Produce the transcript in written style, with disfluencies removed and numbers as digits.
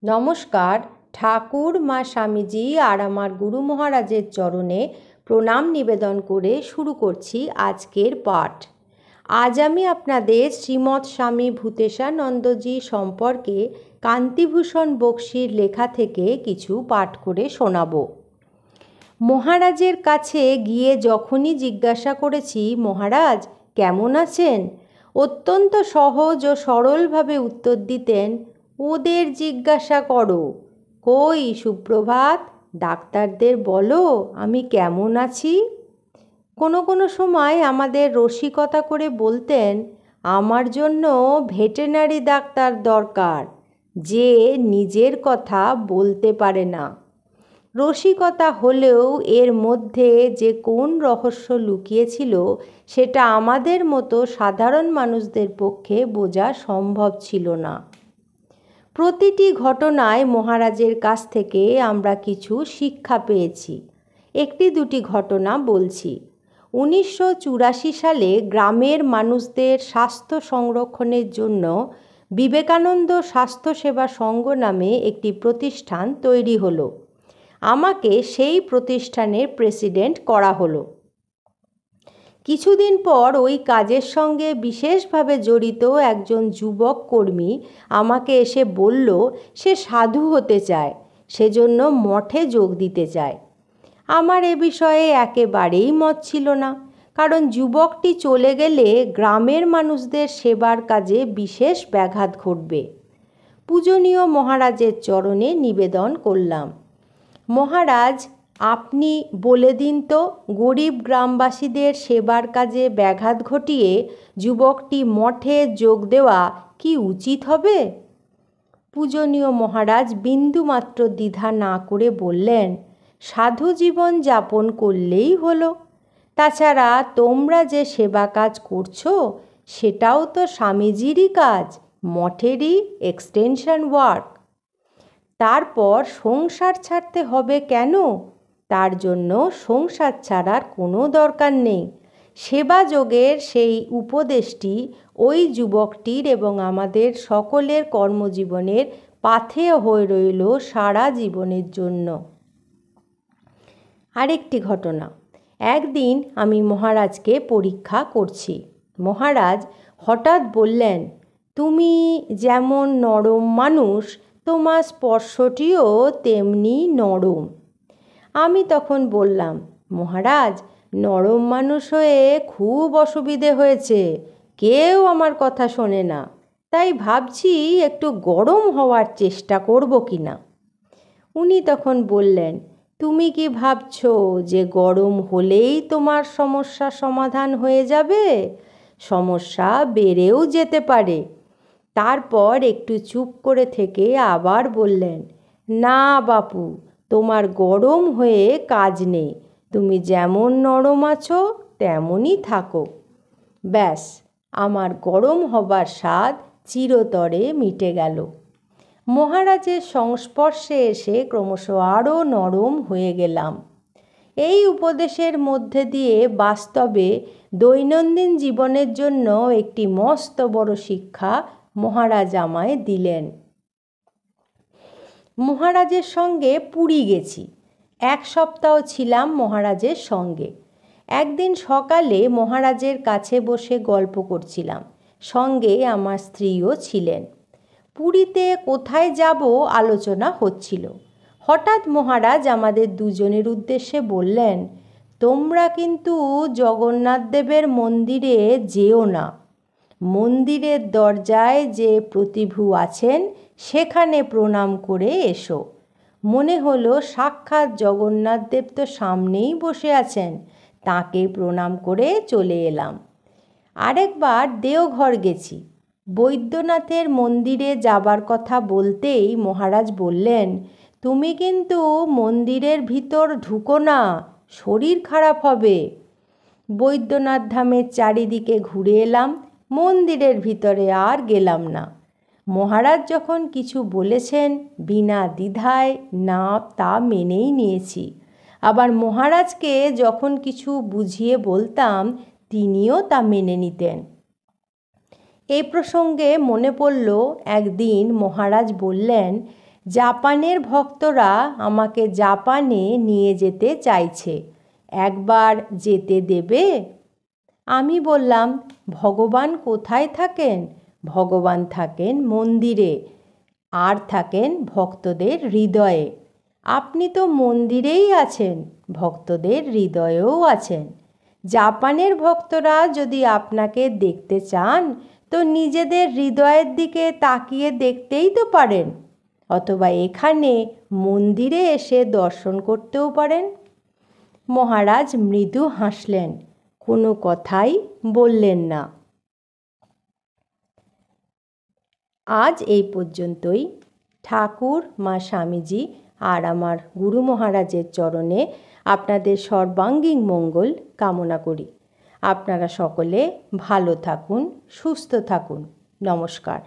নমস্কার। ঠাকুর মা স্বামীজি আর আমার গুরু মহারাজের চরণে প্রণাম নিবেদন করে শুরু করছি আজকের পাঠ। আজ আমি আপনাদের শ্রীমৎ স্বামী ভূতেশানন্দজি সম্পর্কে কান্তিভূষণ বক্সির লেখা থেকে কিছু পাঠ করে শোনাব। মহারাজের কাছে গিয়ে যখনই জিজ্ঞাসা করেছি, মহারাজ কেমন আছেন, অত্যন্ত সহজ ও সরলভাবে উত্তর দিতেন, ওদের জিজ্ঞাসা করো। কই সুপ্রভাত, ডাক্তারদের বলো আমি কেমন আছি। কোনো কোনো সময় আমাদের রসিকতা করে বলতেন, আমার জন্য ভেটেরিনারি ডাক্তার দরকার, যে নিজের কথা বলতে পারে না। রসিকতা হলেও এর মধ্যে যে কোন রহস্য লুকিয়েছিল সেটা আমাদের মতো সাধারণ মানুষদের পক্ষে বোঝা সম্ভব ছিল না। প্রতিটি ঘটনায় মহারাজের কাছ থেকে আমরা কিছু শিক্ষা পেয়েছি। একটি দুটি ঘটনা বলছি। 1984 সালে গ্রামের মানুষদের স্বাস্থ্য সংরক্ষণের জন্য বিবেকানন্দ স্বাস্থ্যসেবা সংঘ নামে একটি প্রতিষ্ঠান তৈরি হলো। আমাকে সেই প্রতিষ্ঠানের প্রেসিডেন্ট করা হলো। কিছুদিন পর ওই কাজের সঙ্গে বিশেষভাবে জড়িত একজন যুবক কর্মী আমাকে এসে বলল সে সাধু হতে চায়, সেজন্য মঠে যোগ দিতে চায়। আমার এ বিষয়ে একেবারেই মত ছিল না, কারণ যুবকটি চলে গেলে গ্রামের মানুষদের সেবার কাজে বিশেষ ব্যাঘাত ঘটবে। পূজনীয় মহারাজের চরণে নিবেদন করলাম, মহারাজ আপনি বলে দিন তো, গরিব গ্রামবাসীদের সেবার কাজে ব্যাঘাত ঘটিয়ে যুবকটি মঠে যোগ দেওয়া কি উচিত হবে? পূজনীয় মহারাজ বিন্দুমাত্র দ্বিধা না করে বললেন, সাধু জীবন যাপন করলেই হলো। তাছাড়া তোমরা যে সেবা কাজ করছো সেটাও তো স্বামীজিরই কাজ, মঠেরই এক্সটেনশন ওয়ার্ক। তারপর সংসার ছাড়তে হবে কেন? তার জন্য সংসার ছাড়ার কোনো দরকার নেই। সেবাযোগের সেই উপদেশটি ওই যুবকটির এবং আমাদের সকলের কর্মজীবনের পাথেয় হয়ে রইল সারা জীবনের জন্য। আরেকটি ঘটনা। একদিন আমি মহারাজকে পরীক্ষা করছি। মহারাজ হঠাৎ বললেন, তুমি যেমন নরম মানুষ, তোমার স্পর্শটিও তেমনি নরম। আমি তখন বললাম, মহারাজ নরম মানুষ হয়ে খুব অসুবিধে হয়েছে, কেউ আমার কথা শোনে না, তাই ভাবছি একটু গরম হওয়ার চেষ্টা করব কি না। উনি তখন বললেন, তুমি কি ভাবছো যে গরম হলেই তোমার সমস্যা সমাধান হয়ে যাবে? সমস্যা বেড়েও যেতে পারে। তারপর একটু চুপ করে থেকে আবার বললেন, না বাপু, তোমার গরম হয়ে কাজ নেই, তুমি যেমন নরম আছো তেমনই থাকো। ব্যাস, আমার গরম হবার স্বাদ চিরতরে মিটে গেল। মহারাজের সংস্পর্শে এসে ক্রমশ আরও নরম হয়ে গেলাম। এই উপদেশের মধ্যে দিয়ে বাস্তবে দৈনন্দিন জীবনের জন্য একটি মস্ত বড় শিক্ষা মহারাজ আমায় দিলেন। মহারাজের সঙ্গে পুরী গেছি। 1 সপ্তাহ ছিলাম মহারাজের সঙ্গে। একদিন সকালে মহারাজের কাছে বসে গল্প করছিলাম, সঙ্গে আমার স্ত্রীও ছিলেন। পুরীতে কোথায় যাব আলোচনা হচ্ছিল। হঠাৎ মহারাজ আমাদের দুজনের উদ্দেশ্যে বললেন, তোমরা কিন্তু জগন্নাথ দেবের মন্দিরে যেও না। মন্দিরের দরজায় যে প্রতিভু আছেন সেখানে প্রণাম করে এসো। মনে হলো সাক্ষাৎ জগন্নাথ দেব তো সামনেই বসে আছেন, তাঁকে প্রণাম করে চলে এলাম। আরেকবার দেওঘর গেছি। বৈদ্যনাথের মন্দিরে যাবার কথা বলতেই মহারাজ বললেন, তুমি কিন্তু মন্দিরের ভিতর ঢুকো না, শরীর খারাপ হবে। বৈদ্যনাথ ধামের চারিদিকে ঘুরে এলাম, মন্দিরের ভিতরে আর গেলাম না। মহারাজ যখন কিছু বলেছেন বিনা দ্বিধায় না তা মেনেই নিয়েছি। আবার মহারাজকে যখন কিছু বুঝিয়ে বলতাম তিনিও তা মেনে নিতেন। এই প্রসঙ্গে মনে পড়ল, একদিন মহারাজ বললেন, জাপানের ভক্তরা আমাকে জাপানে নিয়ে যেতে চাইছে, একবার যেতে দেবে? আমি বললাম, ভগবান কোথায় থাকেন? ভগবান থাকেন মন্দিরে, আর থাকেন ভক্তদের হৃদয়ে। আপনি তো মন্দিরেই আছেন, ভক্তদের হৃদয়েও আছেন। জাপানের ভক্তরা যদি আপনাকে দেখতে চান তো নিজেদের হৃদয়ের দিকে তাকিয়ে দেখতেই তো পারেন, অথবা এখানে মন্দিরে এসে দর্শন করতেও পারেন। মহারাজ মৃদু হাসলেন, কোনো কথাই বললেন না। আজ এই পর্যন্তই। ঠাকুর, মা স্বামীজি আর আমার গুরু মহারাজের চরণে আপনাদের সর্বাঙ্গীন মঙ্গল কামনা করি। আপনারা সকলে ভালো থাকুন, সুস্থ থাকুন। নমস্কার।